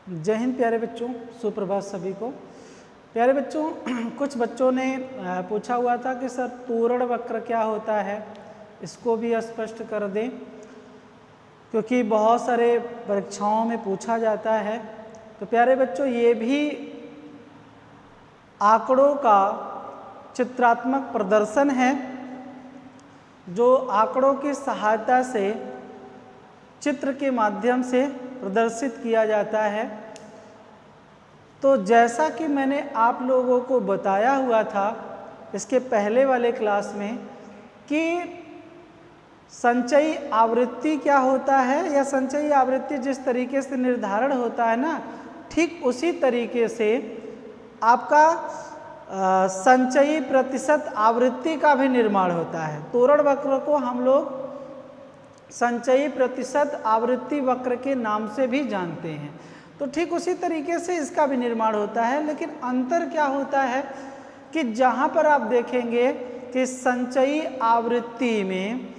जय हिंद प्यारे बच्चों, सुप्रभात सभी को। प्यारे बच्चों, कुछ बच्चों ने पूछा हुआ था कि सर तोरण वक्र क्या होता है, इसको भी स्पष्ट कर दें, क्योंकि बहुत सारे परीक्षाओं में पूछा जाता है। तो प्यारे बच्चों, ये भी आंकड़ों का चित्रात्मक प्रदर्शन है, जो आंकड़ों की सहायता से चित्र के माध्यम से प्रदर्शित किया जाता है। तो जैसा कि मैंने आप लोगों को बताया हुआ था इसके पहले वाले क्लास में कि संचयी आवृत्ति क्या होता है, या संचयी आवृत्ति जिस तरीके से निर्धारण होता है ना, ठीक उसी तरीके से आपका संचयी प्रतिशत आवृत्ति का भी निर्माण होता है। तोरण वक्र को हम लोग संचयी प्रतिशत आवृत्ति वक्र के नाम से भी जानते हैं। तो ठीक उसी तरीके से इसका भी निर्माण होता है, लेकिन अंतर क्या होता है कि जहाँ पर आप देखेंगे कि संचयी आवृत्ति में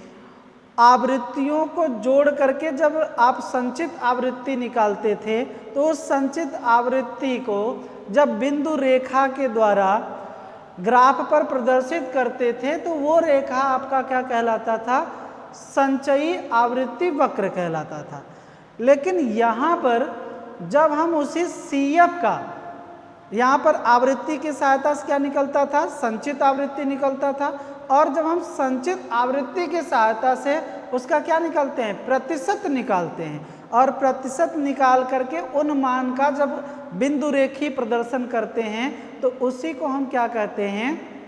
आवृत्तियों को जोड़ करके जब आप संचित आवृत्ति निकालते थे, तो उस संचित आवृत्ति को जब बिंदु रेखा के द्वारा ग्राफ पर प्रदर्शित करते थे, तो वो रेखा आपका क्या कहलाता था, संचयी आवृत्ति वक्र कहलाता था। लेकिन यहाँ पर जब हम उसी CF का, यहाँ पर आवृत्ति की सहायता से क्या निकलता था, संचित आवृत्ति निकलता था, और जब हम संचित आवृत्ति की सहायता से उसका क्या निकालते हैं, प्रतिशत निकालते हैं, और प्रतिशत निकाल करके उन मान का जब बिंदु रेखी प्रदर्शन करते हैं, तो उसी को हम क्या कहते हैं,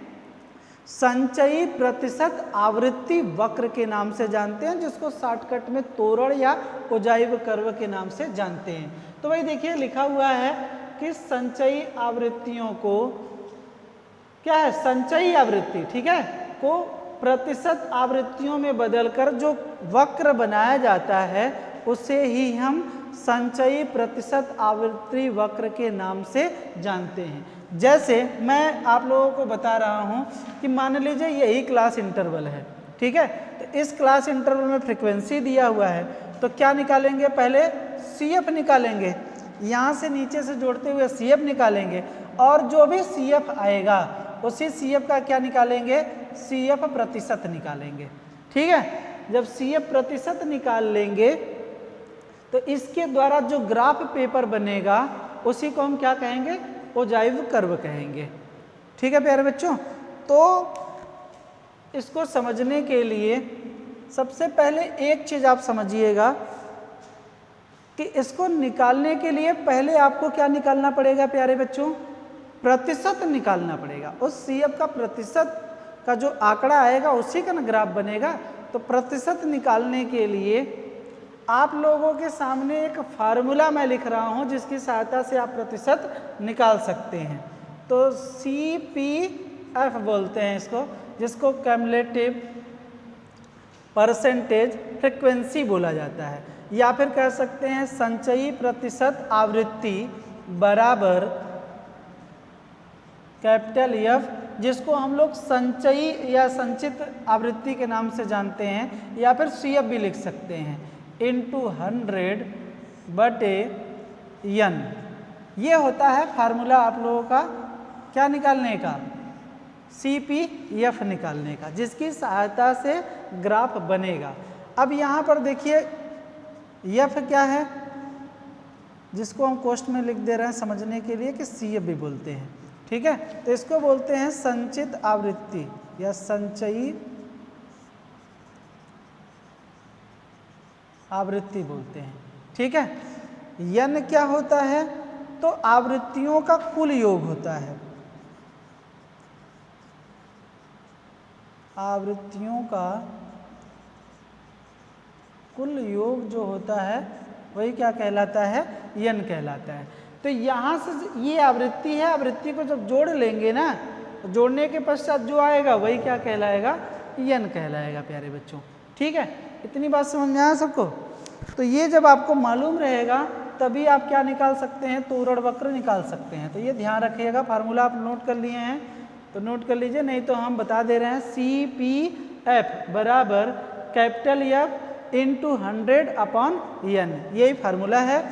संचयी प्रतिशत आवृत्ति वक्र के नाम से जानते हैं, जिसको शॉर्टकट में तोरण या ओजाइव कर्व के नाम से जानते हैं। तो भाई देखिए, लिखा हुआ है कि संचयी आवृत्तियों को क्या है, संचयी आवृत्ति, ठीक है, को प्रतिशत आवृत्तियों में बदलकर जो वक्र बनाया जाता है, उसे ही हम संचयी प्रतिशत आवृत्ति वक्र के नाम से जानते हैं। जैसे मैं आप लोगों को बता रहा हूं कि मान लीजिए यही क्लास इंटरवल है, ठीक है, तो इस क्लास इंटरवल में फ्रीक्वेंसी दिया हुआ है, तो क्या निकालेंगे, पहले CF निकालेंगे, यहाँ से नीचे से जोड़ते हुए CF निकालेंगे, और जो भी CF आएगा उसी CF का क्या निकालेंगे, CF प्रतिशत निकालेंगे, ठीक है। जब CF प्रतिशत निकाल लेंगे तो इसके द्वारा जो ग्राफ पेपर बनेगा उसी को हम क्या कहेंगे, ओजाइव कर्व कहेंगे, ठीक है प्यारे बच्चों। तो इसको समझने के लिए सबसे पहले एक चीज आप समझिएगा कि इसको निकालने के लिए पहले आपको क्या निकालना पड़ेगा प्यारे बच्चों, प्रतिशत निकालना पड़ेगा। उस CF का प्रतिशत का जो आंकड़ा आएगा उसी का ना ग्राफ बनेगा। तो प्रतिशत निकालने के लिए आप लोगों के सामने एक फार्मूला मैं लिख रहा हूं, जिसकी सहायता से आप प्रतिशत निकाल सकते हैं। तो CPF बोलते हैं इसको, जिसको क्यूमुलेटिव परसेंटेज फ्रीक्वेंसी बोला जाता है, या फिर कह सकते हैं संचयी प्रतिशत आवृत्ति बराबर कैपिटल F, जिसको हम लोग संचयी या संचित आवृत्ति के नाम से जानते हैं, या फिर CF भी लिख सकते हैं, इंटू 100/N। ये होता है फार्मूला आप लोगों का क्या निकालने का, CPF निकालने का, जिसकी सहायता से ग्राफ बनेगा। अब यहाँ पर देखिए F क्या है, जिसको हम कोष्ठ में लिख दे रहे हैं समझने के लिए कि CF भी बोलते हैं, ठीक है। तो इसको बोलते हैं संचित आवृत्ति या संचयी आवृत्ति बोलते हैं, ठीक है। N क्या होता है, तो आवृत्तियों का कुल योग होता है, आवृत्तियों का कुल योग जो होता है वही क्या कहलाता है, N कहलाता है। तो यहाँ से ये आवृत्ति है, आवृत्ति को जब जोड़ लेंगे ना, तो जोड़ने के पश्चात जो आएगा वही क्या कहलाएगा, N कहलाएगा प्यारे बच्चों, ठीक है। इतनी बात समझ में आया सबको। तो ये जब आपको मालूम रहेगा तभी आप क्या निकाल सकते हैं, तोरण वक्र निकाल सकते हैं। तो ये ध्यान रखिएगा, फार्मूला आप नोट कर लिए हैं तो नोट कर लीजिए, नहीं तो हम बता दे रहे हैं CPF बराबर कैपिटल F इंटू 100/N, यही फार्मूला है।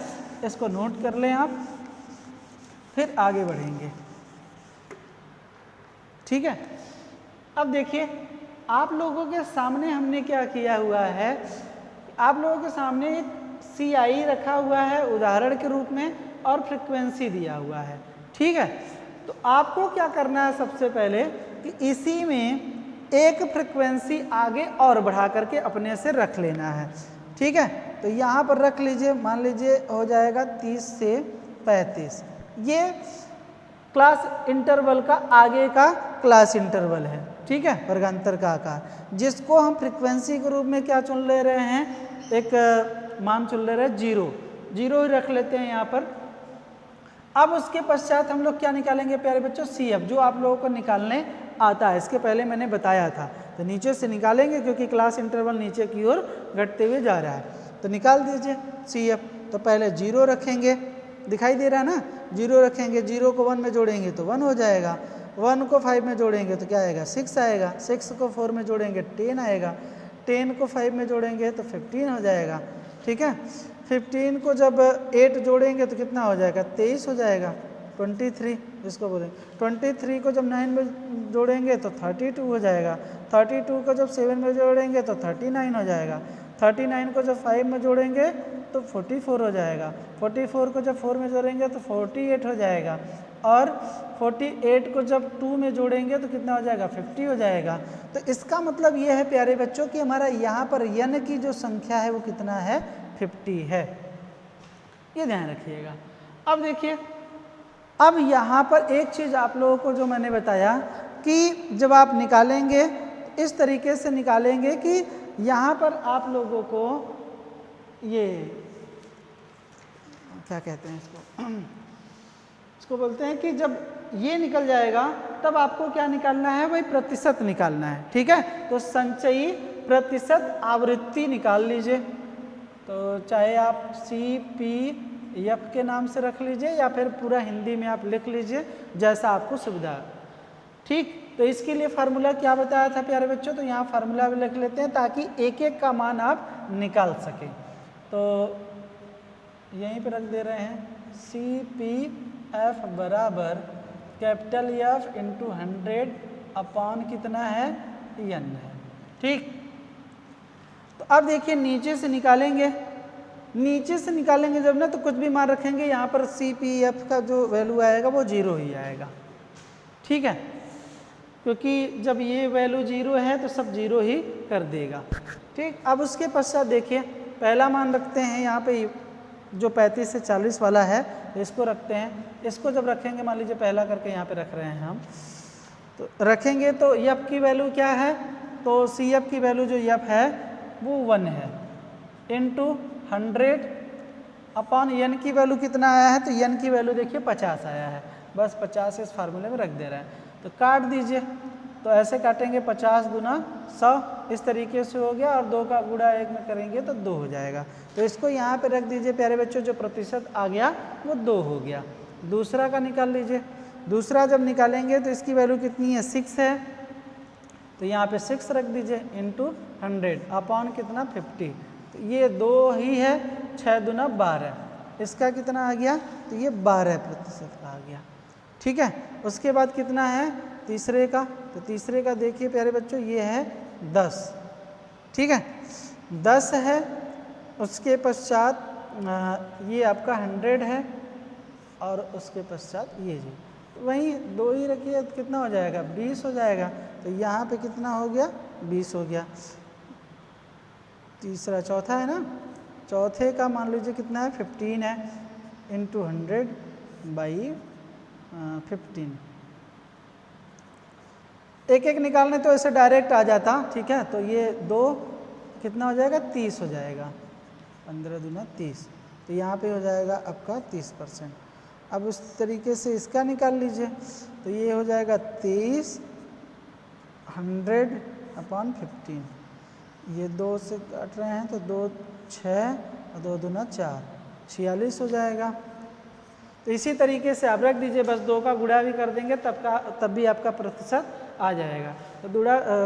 इसको नोट कर लें आप, फिर आगे बढ़ेंगे। ठीक है, अब देखिए आप लोगों के सामने हमने क्या किया हुआ है, आप लोगों के सामने एक CI रखा हुआ है उदाहरण के रूप में और फ्रीक्वेंसी दिया हुआ है। ठीक है, तो आपको क्या करना है सबसे पहले कि इसी में एक फ्रीक्वेंसी आगे और बढ़ा करके अपने से रख लेना है। ठीक है, तो यहाँ पर रख लीजिए, मान लीजिए हो जाएगा 30 से 35। ये क्लास इंटरवल का आगे का क्लास इंटरवल है। ठीक है, वर्गांतर का आकार, जिसको हम फ्रीक्वेंसी के रूप में क्या चुन ले रहे हैं, एक मान चुन ले रहे हैं 0 ही रख लेते हैं यहाँ पर। अब उसके पश्चात हम लोग क्या निकालेंगे प्यारे बच्चों, CF, जो आप लोगों को निकालने आता है, इसके पहले मैंने बताया था। तो नीचे से निकालेंगे क्योंकि क्लास इंटरवल नीचे की ओर घटते हुए जा रहा है, तो निकाल दीजिए CF। तो पहले 0 रखेंगे, दिखाई दे रहा है ना, 0 रखेंगे, 0 को 1 में जोड़ेंगे तो 1 हो जाएगा, 1 को 5 में जोड़ेंगे तो क्या आएगा 6 आएगा, 6 को 4 में जोड़ेंगे 10 आएगा, 10 को 5 में जोड़ेंगे तो 15 हो जाएगा। ठीक है, 15 को जब 8 जोड़ेंगे तो कितना हो जाएगा 23 हो जाएगा, 23 इसको बोलेंगे। 23 को जब 9 में जोड़ेंगे तो 32 हो जाएगा, 32 को जब 7 में जोड़ेंगे तो 39 हो जाएगा, 39 को जब 5 में जोड़ेंगे तो 44 हो जाएगा, 44 को जब 4 में जोड़ेंगे तो 48 हो जाएगा, और 48 को जब 2 में जोड़ेंगे तो कितना हो जाएगा 50 हो जाएगा। तो इसका मतलब ये है प्यारे बच्चों कि हमारा यहाँ पर n की जो संख्या है वो कितना है 50 है, ये ध्यान रखिएगा। अब देखिए, अब यहाँ पर एक चीज़ आप लोगों को जो मैंने बताया कि जब आप निकालेंगे इस तरीके से निकालेंगे कि यहाँ पर आप लोगों को ये क्या कहते हैं इसको बोलते हैं कि जब ये निकल जाएगा तब आपको क्या निकालना है, वही प्रतिशत निकालना है। ठीक है, तो संचयी प्रतिशत आवृत्ति निकाल लीजिए। तो चाहे आप CPF के नाम से रख लीजिए या फिर पूरा हिंदी में आप लिख लीजिए, जैसा आपको सुविधा है। ठीक, तो इसके लिए फार्मूला क्या बताया था प्यारे बच्चों, तो यहाँ फार्मूला भी लिख लेते हैं ताकि एक एक का मान आप निकाल सकें। तो यहीं पे रख दे रहे हैं, CPF बराबर कैपिटल F इंटू 100 अपॉन कितना है n है। ठीक, तो अब देखिए नीचे से निकालेंगे, नीचे से निकालेंगे जब ना तो कुछ भी मान रखेंगे, यहाँ पर CPF का जो वैल्यू आएगा वो 0 ही आएगा। ठीक है, क्योंकि जब ये वैल्यू 0 है तो सब 0 ही कर देगा। ठीक, अब उसके पश्चात देखिए पहला मान रखते हैं यहाँ पे जो 35 से 40 वाला है, इसको रखते हैं। इसको जब रखेंगे, मान लीजिए पहला करके यहाँ पे रख रहे हैं हम, तो रखेंगे तो F की वैल्यू क्या है, तो CF की वैल्यू जो F है वो 1 है, इंटू 100 अपॉन n की वैल्यू कितना आया है, तो n की वैल्यू देखिए 50 आया है, बस 50 इस फार्मूले में रख दे रहे हैं। तो काट दीजिए, तो ऐसे काटेंगे 50 दूना 100, इस तरीके से हो गया, और 2 का गुणा 1 में करेंगे तो 2 हो जाएगा। तो इसको यहाँ पे रख दीजिए प्यारे बच्चों, जो प्रतिशत आ गया वो 2 हो गया। दूसरा का निकाल लीजिए, दूसरा जब निकालेंगे तो इसकी वैल्यू कितनी है 6 है, तो यहाँ पे 6 रख दीजिए इंटू 100 अपॉन कितना 50, तो ये 2 ही है, 6 दूना 12, इसका कितना आ गया, तो ये 12% का आ गया। ठीक है, उसके बाद कितना है तीसरे का, तो तीसरे का देखिए प्यारे बच्चों ये है 10। ठीक है, 10 है, उसके पश्चात ये आपका 100 है, और उसके पश्चात ये जी वहीं 2 ही रखिए तो कितना हो जाएगा 20 हो जाएगा। तो यहाँ पे कितना हो गया 20 हो गया। तीसरा चौथा है ना, चौथे का मान लीजिए कितना है 15 है, इंटू 100 बाई 15। एक एक निकालने तो ऐसे डायरेक्ट आ जाता। ठीक है, तो ये 2 कितना हो जाएगा 30 हो जाएगा, 15 दूना 30, तो यहाँ पे हो जाएगा आपका 30%। अब उस तरीके से इसका निकाल लीजिए, तो ये हो जाएगा 23 100 अपॉन 15, ये 2 से काट रहे हैं तो 2 6 और 2 दूना 4, 46 हो जाएगा। तो इसी तरीके से आप रख दीजिए, बस 2 का गुणा भी कर देंगे तब भी आपका प्रतिशत आ जाएगा। तो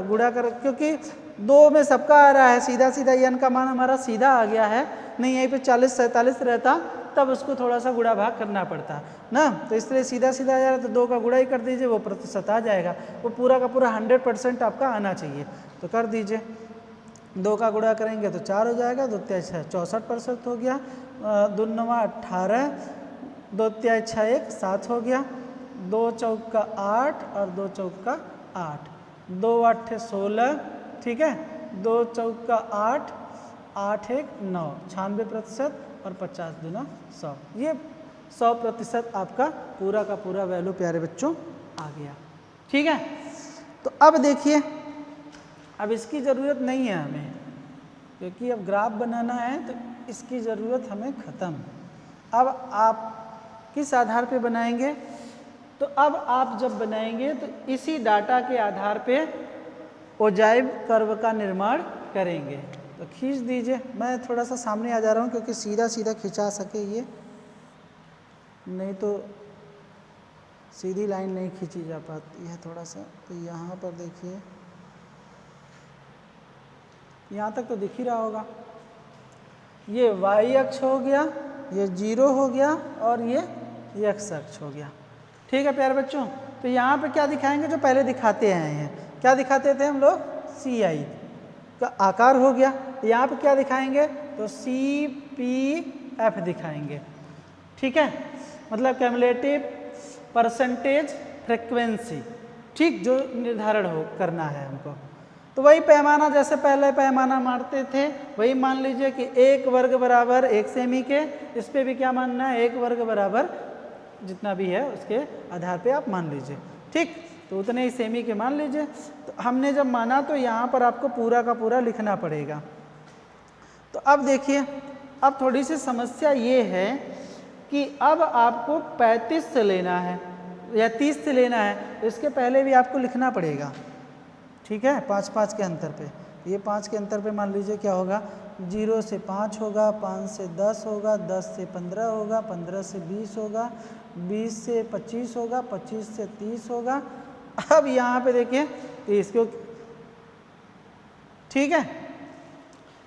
गुणा कर, क्योंकि 2 में सबका आ रहा है, सीधा सीधा n का मान हमारा सीधा आ गया है, नहीं यहीं पे 40 47 रहता तब उसको थोड़ा सा गुणा भाग करना पड़ता ना। तो इसलिए सीधा सीधा आ जा रहा है तो 2 का गुणा ही कर दीजिए, वो प्रतिशत आ जाएगा। वो पूरा का पूरा 100% आपका आना चाहिए, तो कर दीजिए। 2 का गुणा करेंगे तो 4 हो जाएगा, 2 तिहाई 6 64% हो गया, 2 9 18, 2 तिहाई 6 1 7 हो गया, 2 चौका 8 और 2 चौका 8, 2 8 16, ठीक है, 2 चौका 8, 8 1 9, 96% और 50 दूना 100। ये 100% आपका पूरा का पूरा वैल्यू प्यारे बच्चों आ गया। ठीक है, तो अब देखिए, अब इसकी ज़रूरत नहीं है हमें, क्योंकि अब ग्राफ बनाना है तो इसकी ज़रूरत हमें ख़त्म। अब आप किस आधार पे बनाएंगे? तो अब आप जब बनाएंगे तो इसी डाटा के आधार पे ओजाइव कर्व का निर्माण करेंगे। तो खींच दीजिए, मैं थोड़ा सा सामने आ जा रहा हूँ क्योंकि सीधा सीधा खिंचा सके ये, नहीं तो सीधी लाइन नहीं खींची जा पाती है थोड़ा सा। तो यहाँ पर देखिए, यहाँ तक तो दिख ही रहा होगा, ये y अक्ष हो गया, ये 0 हो गया और ये x अक्ष हो गया। ठीक है प्यारे बच्चों, तो यहाँ पे क्या दिखाएंगे? जो पहले दिखाते आए हैं, क्या दिखाते थे हम लोग? CI का आकार हो गया। यहाँ पे क्या दिखाएंगे? तो CPF दिखाएंगे। ठीक है, मतलब कैमुलेटिव परसेंटेज फ्रिक्वेंसी, ठीक, जो निर्धारण हो करना है हमको। तो वही पैमाना जैसे पहले पैमाना मारते थे, वही मान लीजिए कि 1 वर्ग बराबर 1 सेमी के, इस पे भी क्या मानना है? 1 वर्ग बराबर जितना भी है उसके आधार पे आप मान लीजिए। ठीक, तो उतने ही सेमी के मान लीजिए। तो हमने जब माना तो यहाँ पर आपको पूरा का पूरा लिखना पड़ेगा। तो अब देखिए, अब थोड़ी सी समस्या ये है कि अब आपको 35 से लेना है या 30 से लेना है, तो इसके पहले भी आपको लिखना पड़ेगा। ठीक है, 5-5 के अंतर पे, ये 5 के अंतर पे मान लीजिए क्या होगा? 0 से 5 होगा, 5 से 10 होगा, 10 से 15 होगा, 15 से 20 होगा, 20 से 25 होगा, 25 से 30 होगा। अब यहाँ पे देखिए 30 को, ठीक है,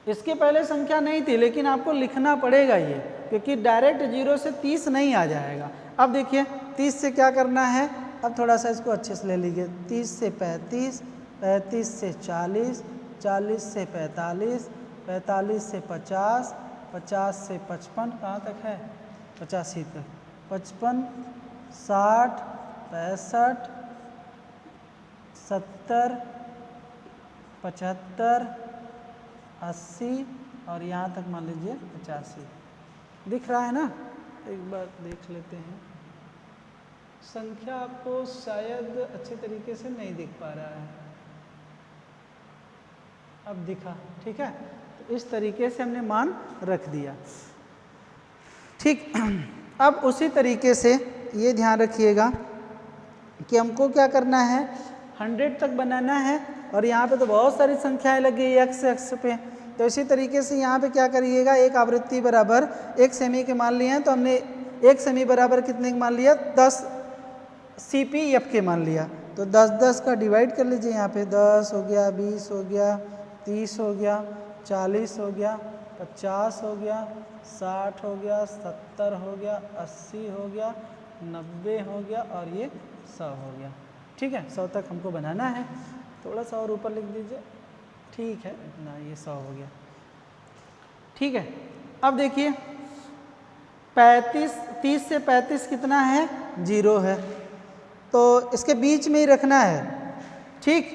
इसके पहले संख्या नहीं थी लेकिन आपको लिखना पड़ेगा ये, क्योंकि डायरेक्ट 0 से 30 नहीं आ जाएगा। अब देखिए 30 से क्या करना है? अब थोड़ा सा इसको अच्छे से ले लीजिए। 30 से 35, 35 से 40, 40 से 45, 45 से 50, 50 से 55, कहाँ तक है? 85 तक, 55, 60, 65, 70, 75, 80 और यहाँ तक मान लीजिए 85। दिख रहा है ना? एक बार देख लेते हैं। संख्या आपको शायद अच्छे तरीके से नहीं दिख पा रहा है, अब दिखा। ठीक है, तो इस तरीके से हमने मान रख दिया। ठीक, अब उसी तरीके से ये ध्यान रखिएगा कि हमको क्या करना है? 100 तक बनाना है और यहाँ पे तो बहुत सारी संख्याएं लगी है x अक्ष पे। तो इसी तरीके से यहाँ पे क्या करिएगा? एक आवृत्ति बराबर 1 सेमी के मान लिए हैं, तो हमने 1 सेमी बराबर कितने के मान लिया? 10 CPF के मान लिया। तो 10-10 का डिवाइड कर लीजिए। यहाँ पे 10 हो गया, 20 हो गया, 30 हो गया, 40 हो गया, 50 हो गया, 60 हो गया, 70 हो गया, 80 हो गया, 90 हो गया और ये 100 हो गया। ठीक है, 100 तक हमको बनाना है। थोड़ा सा और ऊपर लिख दीजिए। ठीक है, इतना, ये 100 हो गया। ठीक है, अब देखिए 30 से 35 कितना है? 0 है, तो इसके बीच में ही रखना है। ठीक,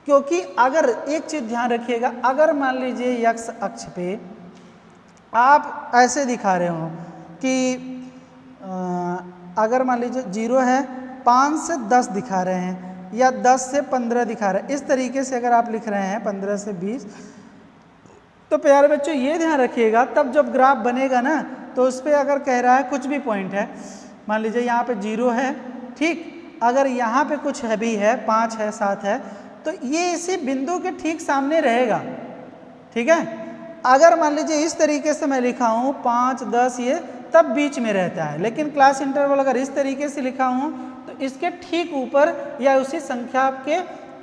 क्योंकि अगर एक चीज़ ध्यान रखिएगा, अगर मान लीजिए x अक्ष पे आप ऐसे दिखा रहे हो कि अगर मान लीजिए 0 है, 5 से 10 दिखा रहे हैं या 10 से 15 दिखा रहे हैं, इस तरीके से अगर आप लिख रहे हैं 15 से 20, तो प्यारे बच्चों ये ध्यान रखिएगा, तब जब ग्राफ बनेगा ना तो उस पर अगर कह रहा है कुछ भी पॉइंट है, मान लीजिए यहाँ पे 0 है, ठीक, अगर यहाँ पे कुछ है भी है, 5 है, 7 है, तो ये इसी बिंदु के ठीक सामने रहेगा। ठीक है, अगर मान लीजिए इस तरीके से मैं लिखा हूँ 5, 10, ये तब बीच में रहता है, लेकिन क्लास इंटरवल अगर इस तरीके से लिखा हूँ तो इसके ठीक ऊपर या उसी संख्या के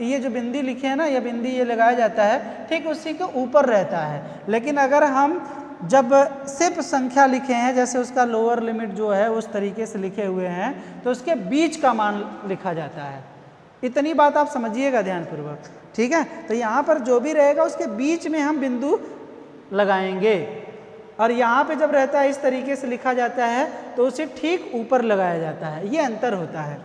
ये जो बिंदी लिखे हैं ना, ये बिंदी ये लगाया जाता है, ठीक उसी के ऊपर रहता है। लेकिन अगर हम जब सिर्फ संख्या लिखे हैं, जैसे उसका लोअर लिमिट जो है उस तरीके से लिखे हुए हैं, तो उसके बीच का मान लिखा जाता है। इतनी बात आप समझिएगा ध्यानपूर्वक, ठीक है। तो यहाँ पर जो भी रहेगा उसके बीच में हम बिंदु लगाएंगे, और यहाँ पे जब रहता है इस तरीके से लिखा जाता है तो उसे ठीक ऊपर लगाया जाता है। ये अंतर होता है,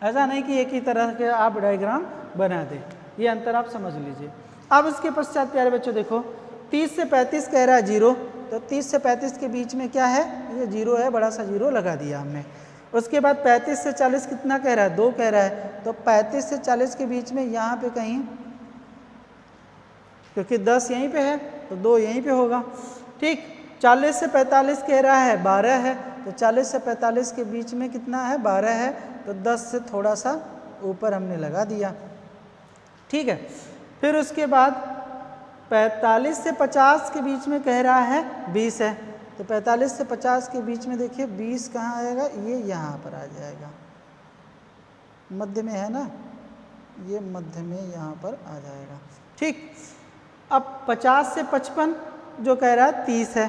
ऐसा नहीं कि एक ही तरह के आप डायग्राम बना दें, ये अंतर आप समझ लीजिए। अब इसके पश्चात प्यारे बच्चों देखो 30 से 35 कह रहा है 0, तो 30 से 35 के बीच में क्या है, ये 0 है, बड़ा सा 0 लगा दिया हमने। उसके बाद 35 से 40 कितना कह रहा है, 2 कह रहा है, तो 35 से 40 के बीच में यहाँ पे कहीं, क्योंकि 10 यहीं पे है तो 2 यहीं पे होगा, ठीक। 40 से 45 कह रहा है 12 है, तो 40 से 45 के बीच में कितना है, 12 है, तो 10 से थोड़ा सा ऊपर हमने लगा दिया, ठीक है। फिर उसके बाद 45 से 50 के बीच में कह रहा है 20 है, तो 45 से 50 के बीच में देखिए 20 कहाँ आएगा, ये यहाँ पर आ जाएगा, मध्य में है ना, ये मध्य में यहाँ पर आ जाएगा, ठीक। अब 50 से 55 जो कह रहा है 30 है,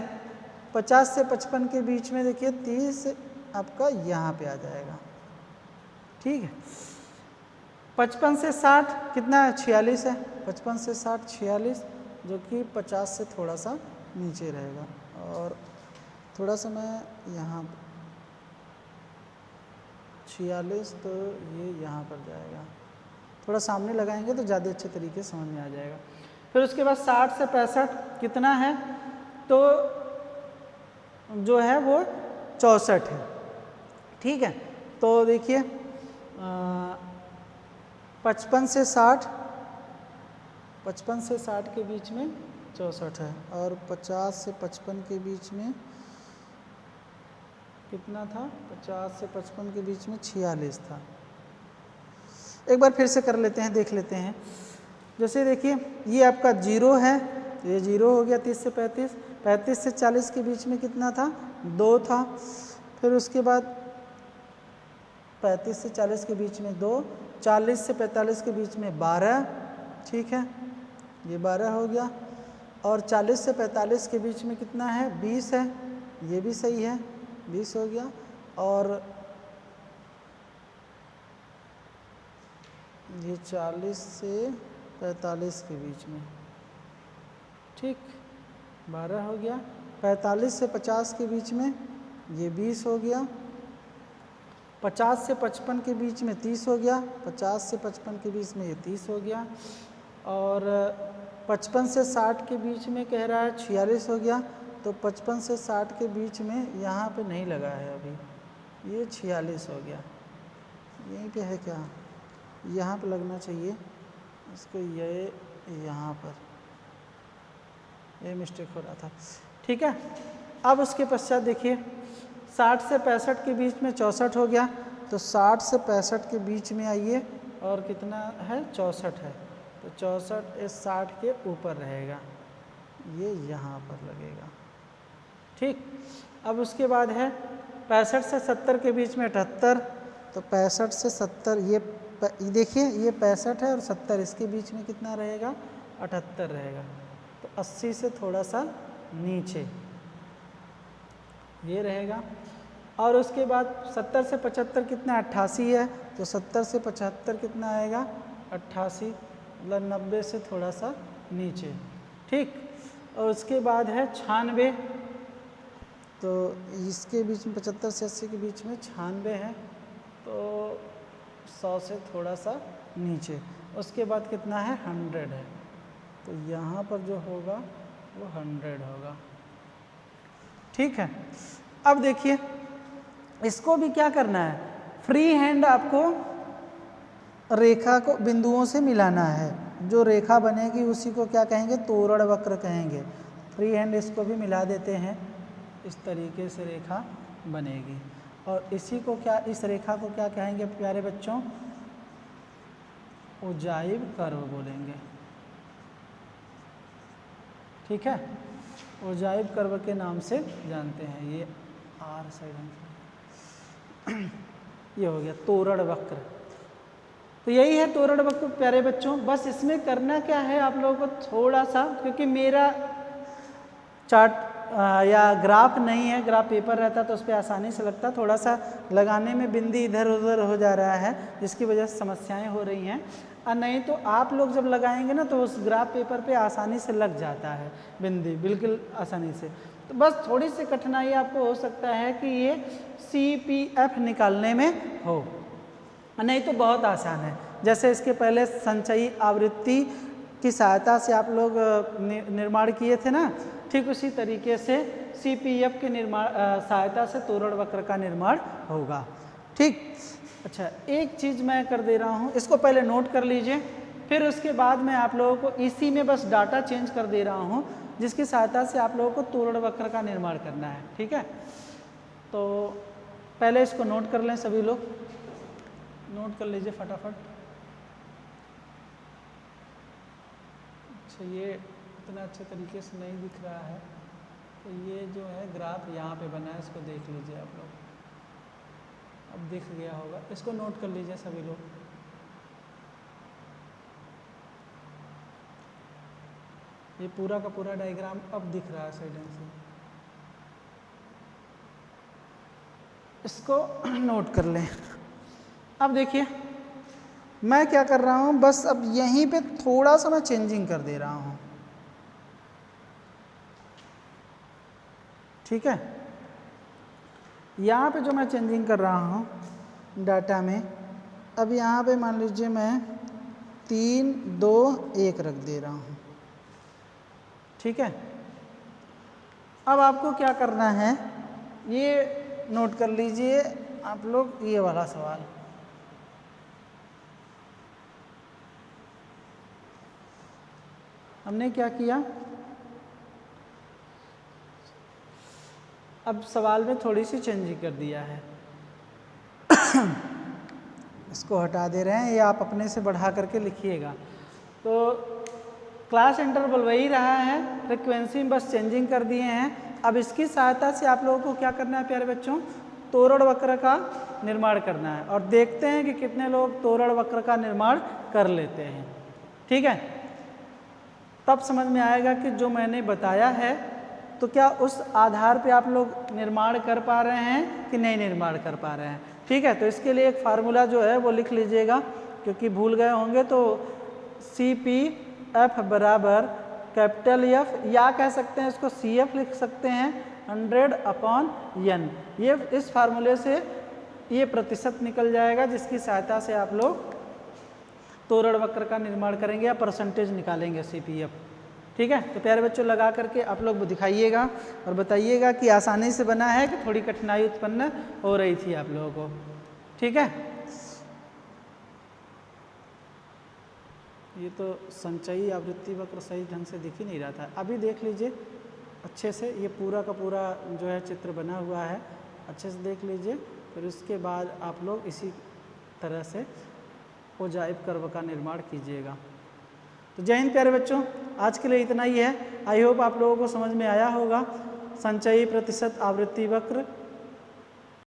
50 से 55 के बीच में देखिए 30 आपका यहाँ पे आ जाएगा, ठीक है। 55 से 60 कितना है, 46 है, 55 से 60 46, जो कि 50 से थोड़ा सा नीचे रहेगा, और थोड़ा सा मैं यहाँ 46, तो ये यहाँ पर जाएगा, थोड़ा सामने लगाएंगे तो ज़्यादा अच्छे तरीके से समझ में आ जाएगा। फिर उसके बाद 60 से 65 कितना है, तो जो है वो 64 है, ठीक है। तो देखिए 55 से 60 के बीच में 64 है, और 50 से 55 के बीच में कितना था, 50 से 55 के बीच में 46 था। एक बार फिर से कर लेते हैं, देख लेते हैं। जैसे देखिए ये आपका 0 है, ये 0 हो गया 30 से 35, 35 से 40 के बीच में कितना था, 2 था। फिर उसके बाद 35 से 40 के बीच में 2, 40 से 45 के बीच में 12, ठीक है, ये 12 हो गया। और 40 से 45 के बीच में कितना है, 20 है, ये भी सही है, 20 हो गया। और ये 40 से 45 के बीच में, ठीक, 12 हो गया। 45 से 50 के बीच में ये 20 हो गया। 50 से 55 के बीच में 30 हो गया, 50 से 55 के बीच में ये 30 हो गया। और 55 से 60 के बीच में कह रहा है 46 हो गया, तो 55 से 60 के बीच में यहाँ पे नहीं लगा है अभी, ये 46 हो गया। यहीं पे है क्या, यहाँ पे लगना चाहिए इसको, ये यहाँ पर, ये मिस्टेक हो रहा था, ठीक है। अब उसके पश्चात देखिए 60 से 65 के बीच में 64 हो गया, तो 60 से 65 के बीच में आइए, और कितना है, 64 है, तो 64 इस 60 के ऊपर रहेगा, ये यहाँ पर लगेगा, ठीक। अब उसके बाद है 65 से 70 के बीच में 78, तो 65 से 70, ये देखिए ये 65 है और 70, इसके बीच में कितना रहेगा, 78 रहेगा, तो 80 से थोड़ा सा नीचे ये रहेगा। और उसके बाद 70 से 75 कितना, 88 है, तो 70 से 75 कितना आएगा, 88, मतलब 90 से थोड़ा सा नीचे, ठीक। और उसके बाद है 96, तो इसके बीच में 75 से 80 के बीच में 96 है, तो 100 से थोड़ा सा नीचे। उसके बाद कितना है, 100 है, तो यहाँ पर जो होगा वो 100 होगा, ठीक है। अब देखिए इसको भी क्या करना है, फ्री हैंड आपको रेखा को बिंदुओं से मिलाना है, जो रेखा बनेगी उसी को क्या कहेंगे, तोरण वक्र कहेंगे। फ्री हैंड इसको भी मिला देते हैं, इस तरीके से रेखा बनेगी, और इसी को क्या, इस रेखा को क्या कहेंगे प्यारे बच्चों, उज्जायिव कर्व बोलेंगे, ठीक है, उज्जायिव कर्व के नाम से जानते हैं। ये आर साइड ये हो गया तोरण वक्र। तो यही है तोरण वक्र प्यारे बच्चों। बस इसमें करना क्या है आप लोगों को, थोड़ा सा, क्योंकि मेरा चार्ट या ग्राफ नहीं है, ग्राफ पेपर रहता तो उस पर आसानी से लगता, थोड़ा सा लगाने में बिंदी इधर उधर हो जा रहा है जिसकी वजह से समस्याएं हो रही हैं। और नहीं तो आप लोग जब लगाएंगे ना तो उस ग्राफ पेपर पे आसानी से लग जाता है बिंदी, बिल्कुल आसानी से। तो बस थोड़ी सी कठिनाई आपको हो सकता है कि ये CPF निकालने में हो, नहीं तो बहुत आसान है। जैसे इसके पहले संचयी आवृत्ति की सहायता से आप लोग निर्माण किए थे ना, ठीक उसी तरीके से CPF के सहायता से तोरण वक्र का निर्माण होगा। ठीक, अच्छा एक चीज़ मैं कर दे रहा हूँ, इसको पहले नोट कर लीजिए, फिर उसके बाद मैं आप लोगों को इसी में बस डाटा चेंज कर दे रहा हूँ जिसकी सहायता से आप लोगों को तोरण वक्र का निर्माण करना है। ठीक है, तो पहले इसको नोट कर लें, सभी लोग नोट कर लीजिए फटाफट। अच्छा ये इतना अच्छे तरीके से नहीं दिख रहा है, तो ये जो है ग्राफ यहाँ पे बना है, इसको देख लीजिए आप लोग, अब दिख गया होगा, इसको नोट कर लीजिए सभी लोग। ये पूरा का पूरा डायग्राम अब दिख रहा है सही ढंग से, इसको नोट कर लें। अब देखिए मैं क्या कर रहा हूँ, बस अब यहीं पे थोड़ा सा मैं चेंजिंग कर दे रहा हूँ। ठीक है, यहाँ पे जो मैं चेंजिंग कर रहा हूँ डाटा में, अब यहाँ पे मान लीजिए मैं 3, 2, 1 रख दे रहा हूँ। ठीक है, अब आपको क्या करना है ये नोट कर लीजिए आप लोग, ये वाला सवाल। हमने क्या किया, अब सवाल में थोड़ी सी चेंजिंग कर दिया है इसको हटा दे रहे हैं, ये आप अपने से बढ़ा करके लिखिएगा। तो क्लास इंटरवल वही रहा है, फ्रिक्वेंसी में बस चेंजिंग कर दिए हैं। अब इसकी सहायता से आप लोगों को क्या करना है प्यारे बच्चों, तोरण वक्र का निर्माण करना है, और देखते हैं कि कितने लोग तोरण वक्र का निर्माण कर लेते हैं। ठीक है, तब समझ में आएगा कि जो मैंने बताया है तो क्या उस आधार पे आप लोग निर्माण कर पा रहे हैं कि नहीं निर्माण कर पा रहे हैं। ठीक है, तो इसके लिए एक फार्मूला जो है वो लिख लीजिएगा, क्योंकि भूल गए होंगे। तो CPF बराबर कैपिटल F, या कह सकते हैं इसको CF लिख सकते हैं, 100/N। ये इस फार्मूले से ये प्रतिशत निकल जाएगा जिसकी सहायता से आप लोग तोरण वक्र का निर्माण करेंगे या परसेंटेज निकालेंगे CPF। ठीक है, तो प्यारे बच्चों लगा करके आप लोग दिखाइएगा और बताइएगा कि आसानी से बना है कि थोड़ी कठिनाई उत्पन्न हो रही थी आप लोगों को। ठीक है, ये तो संचयी आवृत्ति वक्र सही ढंग से दिख ही नहीं रहा था, अभी देख लीजिए अच्छे से, ये पूरा का पूरा जो है चित्र बना हुआ है, अच्छे से देख लीजिए। फिर उसके बाद आप लोग इसी तरह से ओजाइव कर्व का निर्माण कीजिएगा। तो जय हिंद प्यारे बच्चों, आज के लिए इतना ही है। आई होप आप लोगों को समझ में आया होगा संचयी प्रतिशत आवृत्ति वक्र